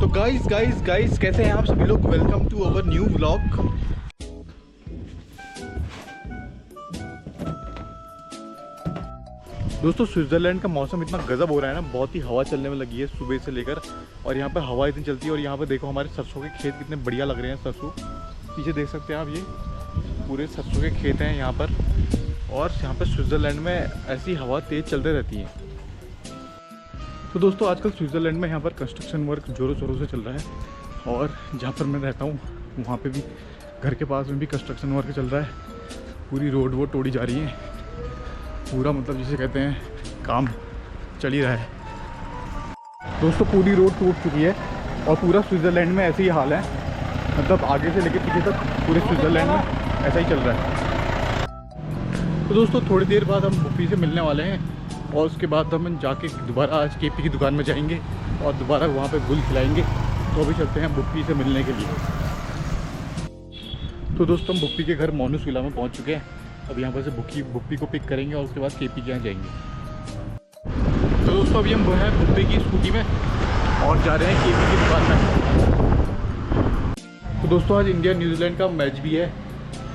तो गाइस कैसे हैं आप सभी लोग। Welcome to our new vlog. दोस्तों स्विट्ज़रलैंड का मौसम इतना गजब हो रहा है ना, बहुत ही हवा चलने में लगी है सुबह से लेकर। और यहाँ पर हवा इतनी चलती है। और यहाँ पर देखो हमारे सरसों के खेत कितने बढ़िया लग रहे हैं। सरसों पीछे देख सकते हैं आप, ये पूरे सरसों के खेत हैं यहाँ पर। और यहाँ पर स्विट्ज़रलैंड में ऐसी हवा तेज़ चलते रहती है। तो दोस्तों आजकल स्विट्ज़रलैंड में यहाँ पर कंस्ट्रक्शन वर्क ज़ोरों शोरों से चल रहा है। और जहाँ पर मैं रहता हूँ वहाँ पे भी, घर के पास में भी कंस्ट्रक्शन वर्क चल रहा है। पूरी रोड वो तोड़ी जा रही है, पूरा मतलब जिसे कहते हैं काम चल ही रहा है। दोस्तों पूरी रोड टूट चुकी है और पूरा स्विट्ज़रलैंड में ऐसे ही हाल है। मतलब आगे से लेकर पीछे तक पूरे स्विट्ज़रलैंड में ऐसा ही चल रहा है। तो दोस्तों थोड़ी देर बाद हम बुप्पी से मिलने वाले हैं। और उसके बाद हम जाके दोबारा आज केपी की दुकान में जाएंगे और दोबारा वहाँ पे गुल खिलाएंगे। तो अभी चलते हैं बुप्पी से मिलने के लिए। तो दोस्तों हम बुप्पी के घर मोनूस विला में पहुँच चुके हैं। अब यहाँ पर से बुप्पी को पिक करेंगे और उसके बाद केपी के यहाँ जाएंगे। तो दोस्तों अभी हम वो हैं बुप्पी की स्कूटी में और जा रहे हैं केपी की दुकान में। तो दोस्तों आज इंडिया न्यूजीलैंड का मैच भी है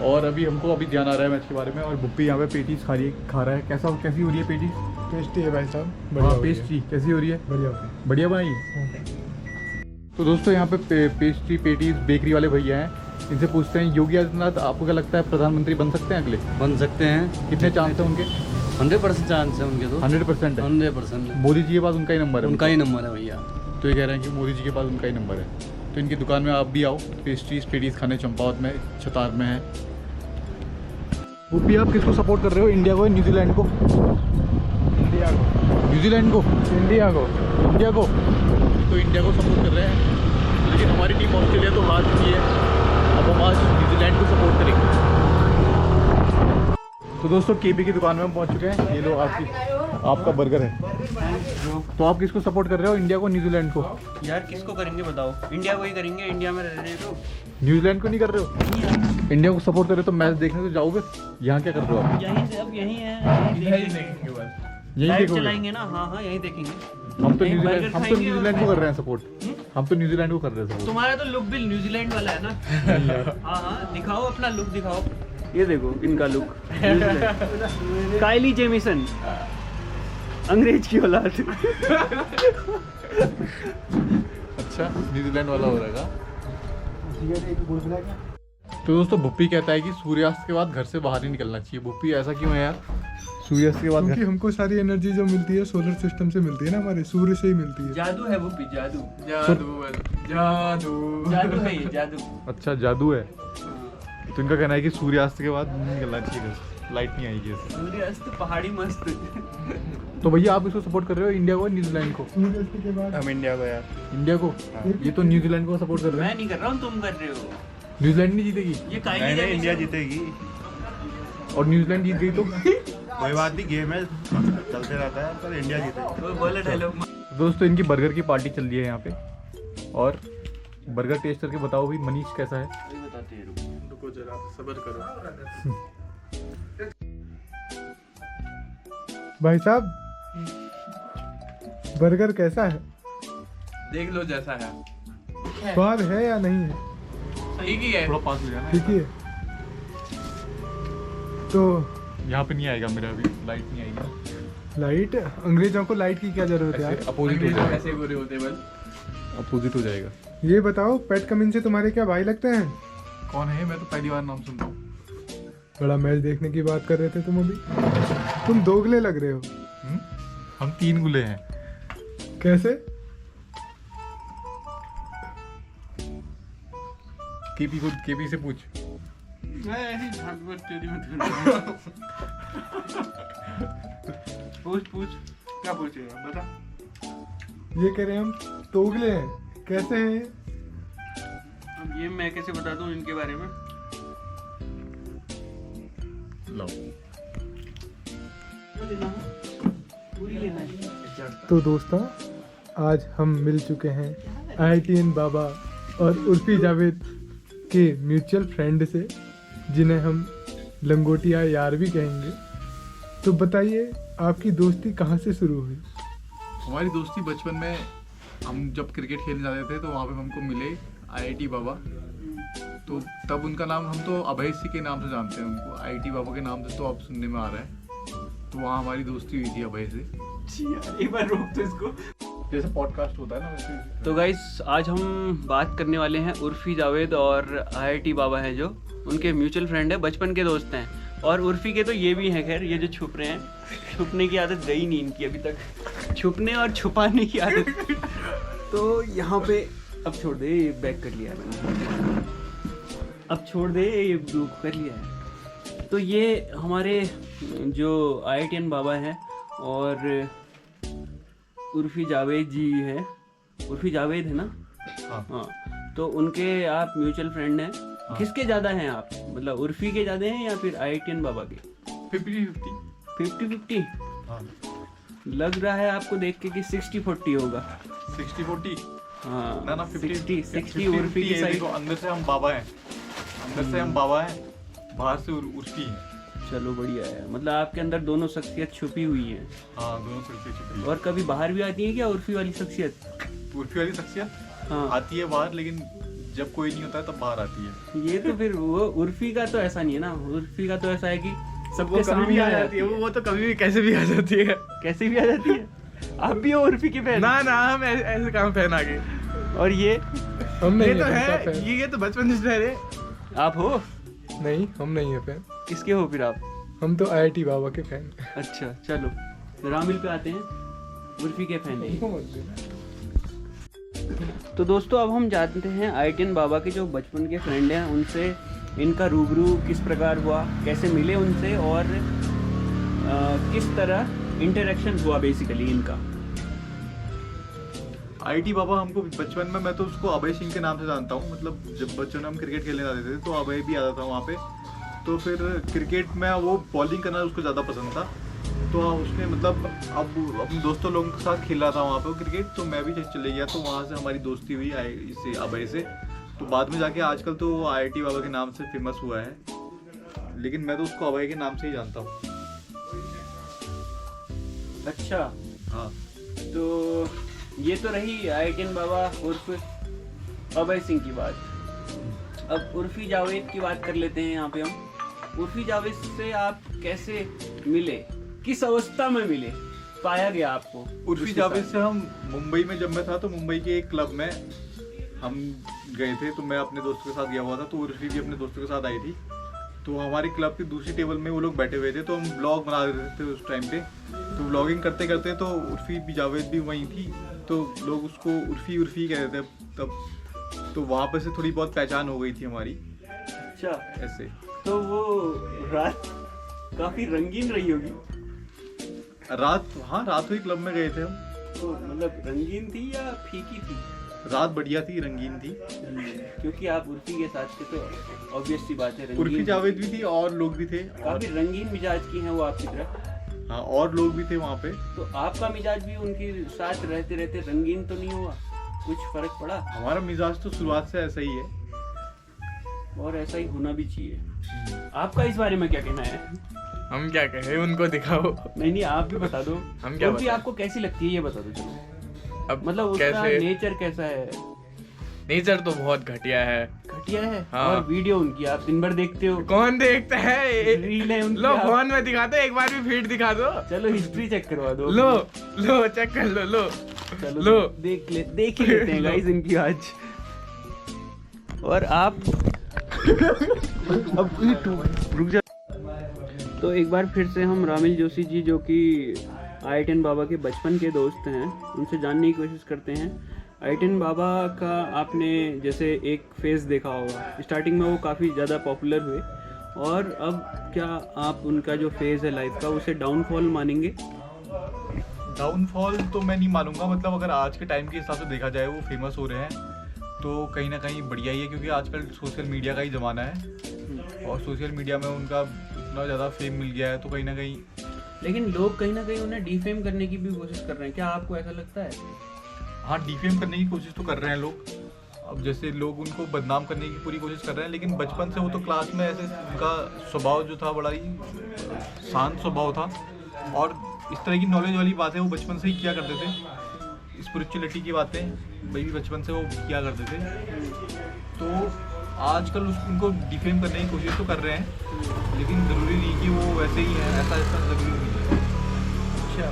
और अभी हमको ध्यान आ रहा है मैच के बारे में। और बुप्पी यहाँ पे पेटीज खा रहा है। कैसी हो रही है पेटीज? टेस्टी है भाई साहब, बढ़िया। पेस्ट्री कैसी हो रही है? बढ़िया बनाई। तो दोस्तों यहाँ पे पेस्ट्री पेटीज बेकरी वाले भैया हैं। इनसे पूछते हैं योगी आदित्यनाथ आपको क्या लगता है प्रधानमंत्री बन सकते हैं अगले? बन सकते हैं। कितने चांस है उनके? 100% चांस है उनके। तो 100% है। 100% मोदी जी के पास उनका ही नंबर है। उनका ही नंबर है भैया। तो ये कह रहे हैं कि मोदी जी के पास उनका ही नंबर है। तो इनकी दुकान में आप भी आओ पेस्ट्रीज पेटीज खाने। चंपावत में छतार में है। बुप्पी आप किसको सपोर्ट कर रहे हो, इंडिया को या न्यूजीलैंड को? इंडिया को। न्यूजीलैंड को? इंडिया को। इंडिया को। तो इंडिया को सपोर्ट कर रहे हैं, लेकिन हमारी टीम ऑस्ट्रेलिया तो हार चुकी है। अब हम आज न्यूजीलैंड को सपोर्ट करेंगे। तो दोस्तों केपी की दुकान में हम पहुंच चुके हैं। ये लो आपका बर्गर है। तो आप किसको सपोर्ट कर रहे हो, इंडिया को न्यूजीलैंड को? यार किसको करेंगे बताओ? इंडिया को ही करेंगे, इंडिया में रह रहे हो। न्यूजीलैंड को नहीं कर रहे हो? इंडिया को सपोर्ट कर रहे हो तो मैच देखने तो जाओगे। यहाँ क्या कर रहे हो आप? यहीं से अब यहीं है, यहीं देखोगे? चलाएंगे ना। हाँ यहीं देखेंगे। हम तो न्यूजीलैंड को कर रहे हैं सपोर्ट। हम तो न्यूजीलैंड को कर रहे हैं सपोर्ट। तुम्हारा तो लुक भी न्यूजीलैंड वाला है ना। हाँ दिखाओ अपना लुक दिखाओ। ये देखो इनका लुक। काइली जेमिसन, अंग्रेज की औलाद। अच्छा न्यूजीलैंड वाला हो रहेगा। तो दोस्तों बुप्पी कहता है कि सूर्यास्त के बाद घर से बाहर ही निकलना चाहिए। बुप्पी ऐसा क्यों है यार? सूर्यास्त के बाद क्योंकि हमको सारी एनर्जी जो मिलती है सोलर सिस्टम से मिलती है ना, हमारे सूर्य से ही मिलती है। जादू है बुप्पी, जादू है ये, जादू। अच्छा जादू है। तो इनका कहना है कि सूर्यास्त के बाद नहीं निकलना चाहिए घर से, लाइट नहीं आएगी। सूर्यास्त पहाड़ी मस्त। तो भैया आप इसको सपोर्ट कर रहे हो, इंडिया को न्यूजीलैंड को? सूर्यास्त के बाद हम इंडिया को यार। इंडिया को? ये तो न्यूजीलैंड को सपोर्ट कर रहे मैं हैं। नहीं कर रहा हूँ, तुम कर रहे हो। न्यूजीलैंड नहीं जीतेगी ये काइली नहीं जेमिसन। इंडिया जीतेगी। और न्यूजीलैंड जीत गई तो? कोई बात नहीं, गेम है चलते रहता है, पर इंडिया जीतेगी। वो बोले डायलॉग। दोस्तों इनकी बर्गर की पार्टी चल रही है यहाँ पे। और बर्गर टेस्ट करके बताओ भाई मनीष कैसा है? बताते हैं, रुको जरा सब्र करो। भाई साहब बर्गर कैसा है? देख लो जैसा है। स्वाद है या नहीं है? ठीक ही है। थोड़ा पास हो जाना। ठीक है। तो यहाँ पे नहीं आएगा मेरा, अभी लाइट नहीं आएगी। लाइट, अंग्रेजों को लाइट की क्या जरूरत है यार? अपोजिट हो अंग्रेज जाएगा। ऐसे बुरे होते बस। अपोजिट हो जाएगा। ये बताओ पैट कमिंस से तुम्हारे क्या भाई लगते हैं? कौन है? मैं तो पहली बार नाम सुन रहा हूँ। बड़ा मैच देखने की बात कर रहे थे तुम अभी। तुम दोगले लग रहे हो। हम 3 गुले हैं। कैसे? केपी से पूछ। मैं ऐसी झांकबट तेरी में पूछ क्या पूछेगा बता। ये कह रहे हैं हम दोगले हैं, कैसे हैं? अब ये मैं कैसे बता दूं इनके बारे में? लो। पूरी लेना है। तो दोस्तों आज हम मिल चुके हैं IITN बाबा और उर्फी जावेद के म्यूचुअल फ्रेंड से, जिन्हें हम लंगोटिया यार भी कहेंगे। तो बताइए आपकी दोस्ती कहाँ से शुरू हुई? हमारी दोस्ती बचपन में हम जब क्रिकेट खेलने जाते थे तो वहाँ पे हमको मिले IIT बाबा। तो तब उनका नाम हम तो अभय सिंह के नाम से जानते हैं उनको, IIT बाबा के नाम से तो अब सुनने में आ रहा है। तो वहाँ हमारी दोस्ती हुई थी अभय से। एक बार रोक तो इसको। जैसे पॉडकास्ट होता है ना वैसे। तो गाइस आज हम बात करने वाले हैं उर्फी जावेद और IIT बाबा हैं जो उनके म्यूचुअल फ्रेंड है, बचपन के दोस्त हैं। और उर्फी के तो ये भी हैं, खैर ये जो छुप रहे हैं, छुपने की आदत गई नहीं इनकी अभी तक, छुपने और छुपाने की आदत। तो यहाँ पे अब छोड़ दे, ये बैक कर लिया मैंने, अब छोड़ दे, ये ब्लू कर लिया है। तो ये हमारे जो IITian बाबा हैं और उर्फी जावेद जी है, उर्फी जावेद है ना? हाँ। तो उनके आप म्यूचुअल फ्रेंड हैं। हाँ। किसके ज़्यादा हैं आप, मतलब उर्फी के ज़्यादा हैं या फिर IITian बाबा के? 50-50। हाँ। लग रहा है आपको देख के कि 60-40 होगा। 60-40? हाँ ना 60 उर्फी की साइड। अंदर से हम बाबा हैं, अंदर से हम बाबा हैं, बाहर से उर्फी हैं। चलो बढ़िया है, मतलब आपके अंदर दोनों शख्सियत छुपी हुई है। हाँ, दोनों शख्सियत छुपी हुई। और कभी बाहर भी आती है क्या उर्फी वाली शख्सियत? उर्फी वाली शख्सियत हाँ आती है बाहर, लेकिन जब कोई नहीं होता है तब बाहर आती है। ये तो फिर वो उर्फी का तो ऐसा नहीं है ना, उर्फी का तो ऐसा है कि सबके कभी सामने भी आ आ जाती है। वो तो कभी भी कैसे भी आ जाती है। कैसे भी आ जाती है। आप भी हो उर्फी के फैन? ना हम ऐसे काम फैन आगे। और ये हम नहीं ये तो है है, फैन। ये तो बचपन से रहे। आप हो? नहीं, हम नहीं है फैन। किसके हो फिर आप? हम तो IIT बाबा के फैन। अच्छा चलो रामिल पे आते हैं, उर्फी के फैन है। तो दोस्तों अब हम जानते हैं IITian बाबा के जो बचपन के फ्रेंड हैं उनसे इनका रूबरू किस प्रकार हुआ, कैसे मिले उनसे और किस तरह इंटरेक्शन हुआ बेसिकली इनका। IIT बाबा हमको बचपन में, मैं तो उसको अभय सिंह के नाम से जानता हूँ। मतलब जब बचपन में हम क्रिकेट खेलने जाते थे तो अभय भी आता था वहाँ पे। तो फिर क्रिकेट में वो बॉलिंग करना उसको ज़्यादा पसंद था। तो उसने मतलब अब अपने दोस्तों लोगों के साथ खेल रहा था वहाँ पे क्रिकेट, तो मैं भी चले गया। तो वहाँ से हमारी दोस्ती हुई इससे अभय से। तो बाद में जाके आजकल तो वो IIT बाबा के नाम से फेमस हुआ है, लेकिन मैं तो उसको अभय के नाम से ही जानता हूँ। अच्छा हाँ। तो ये तो रही IITian बाबा उर्फ अभय सिंह की बात। अब उर्फी जावेद की बात कर लेते हैं यहाँ पे हम। उर्फी जावेद से आप कैसे मिले, किस अवस्था में मिले, पाया गया आपको? उर्फी जावेद से हम मुंबई में, जब मैं था तो मुंबई के एक क्लब में हम गए थे। तो मैं अपने दोस्तों के साथ गया हुआ था, तो उर्फी भी अपने दोस्तों के साथ आई थी। तो हमारे क्लब की दूसरी टेबल में वो लोग बैठे हुए थे, तो हम ब्लॉग बना रहे थे उस टाइम पे। तो ब्लॉगिंग करते करते तो उर्फी भी जावेद भी वहीं थी, तो लोग उसको उर्फी कह रहे थे तब। तो वहाँ पे से थोड़ी बहुत पहचान हो गई थी हमारी। अच्छा, ऐसे। तो वो रात काफी रंगीन रही होगी। रात, हाँ रात हुई, क्लब में गए थे हम। तो मतलब रंगीन थी या फीकी थी? रात बढ़िया थी, रंगीन थी। क्योंकि आप उर्फी के साथ थे तो ऑब्वियस सी बात है, उर्फी रंगीन जावेद भी थी और लोग भी थे। काफी रंगीन मिजाज की हैं वो आपकी तरह। हाँ, और लोग भी थे वहाँ पे। तो आपका मिजाज भी उनके साथ रहते रहते रंगीन तो नहीं हुआ? कुछ फर्क पड़ा? हमारा मिजाज तो शुरुआत से ऐसा ही है, और ऐसा ही होना भी चाहिए। आपका इस बारे में क्या कहना है? हम क्या कहें, उनको दिखाओ। नहीं आप भी बता दो। हम क्या उर्फी बताएं? आपको कैसी लगती है ये बता दो। चलो अब मतलब उसका कैसे? नेचर कैसा है? नेचर तो बहुत घटिया है। घटिया है। हाँ। और वीडियो उनकी आप दिन भर देखते हो? कौन देखता है? रील है उनकी। लो आप- फोन में दिखाते, एक बार भी फीड दिखा दो। चलो हिस्ट्री चेक करवा दो। लो चेक कर लो। चलो लो। देख ही लेते हैं गाइस इनकी आज। और आप अब रुक जा। तो एक बार फिर से हम रामिल जोशी जी जो कि IITian बाबा के बचपन के दोस्त हैं उनसे जानने की कोशिश करते हैं। IITian बाबा का आपने जैसे एक फेज़ देखा होगा, स्टार्टिंग में वो काफ़ी ज़्यादा पॉपुलर हुए, और अब क्या आप उनका जो फेज़ है लाइफ का उसे डाउनफॉल मानेंगे? डाउनफॉल तो मैं नहीं मानूंगा। मतलब अगर आज के टाइम के हिसाब से देखा जाए, वो फेमस हो रहे हैं तो कहीं ना कहीं बढ़िया ही है, क्योंकि आजकल सोशल मीडिया का ही ज़माना है और सोशल मीडिया में उनका इतना ज़्यादा फेम मिल गया है, तो कहीं ना कहीं। लेकिन लोग कहीं ना कहीं उन्हें डिफेम करने की भी कोशिश कर रहे हैं, क्या आपको ऐसा लगता है? हाँ, डिफेम करने की कोशिश तो कर रहे हैं लोग। अब जैसे लोग उनको बदनाम करने की पूरी कोशिश कर रहे हैं, लेकिन बचपन से वो तो क्लास में ऐसे, उनका स्वभाव जो था बड़ा ही शांत स्वभाव था, और इस तरह की नॉलेज वाली बातें वो बचपन से ही किया करते थे। स्पिरिचुअलिटी की बातें भाई भी बचपन से वो किया करते थे, तो आजकल उनको डिफेम करने की कोशिश तो कर रहे हैं, लेकिन ज़रूरी नहीं कि वो वैसे ही है, ऐसा ज़रूरी नहीं है। अच्छा,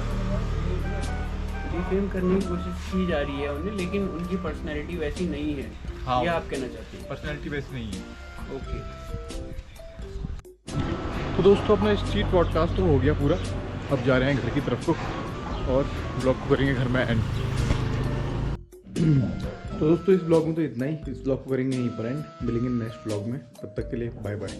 डिफेम करने की कोशिश की जा रही है उन्हें, लेकिन उनकी पर्सनैलिटी वैसी नहीं है। हाँ। ये आप कहना चाहते हैं? पर्सनैलिटी वैसी नहीं है। ओके। तो दोस्तों अपना स्ट्रीट पॉडकास्ट तो हो गया पूरा, अब जा रहे हैं घर की तरफ को और ब्लॉग को करेंगे घर में एंड। तो दोस्तों इस ब्लॉग में तो इतना ही, इस ब्लॉग को करेंगे यहीं पर एंड, मिलेंगे नेक्स्ट ब्लॉग में, तब तक के लिए बाय बाय।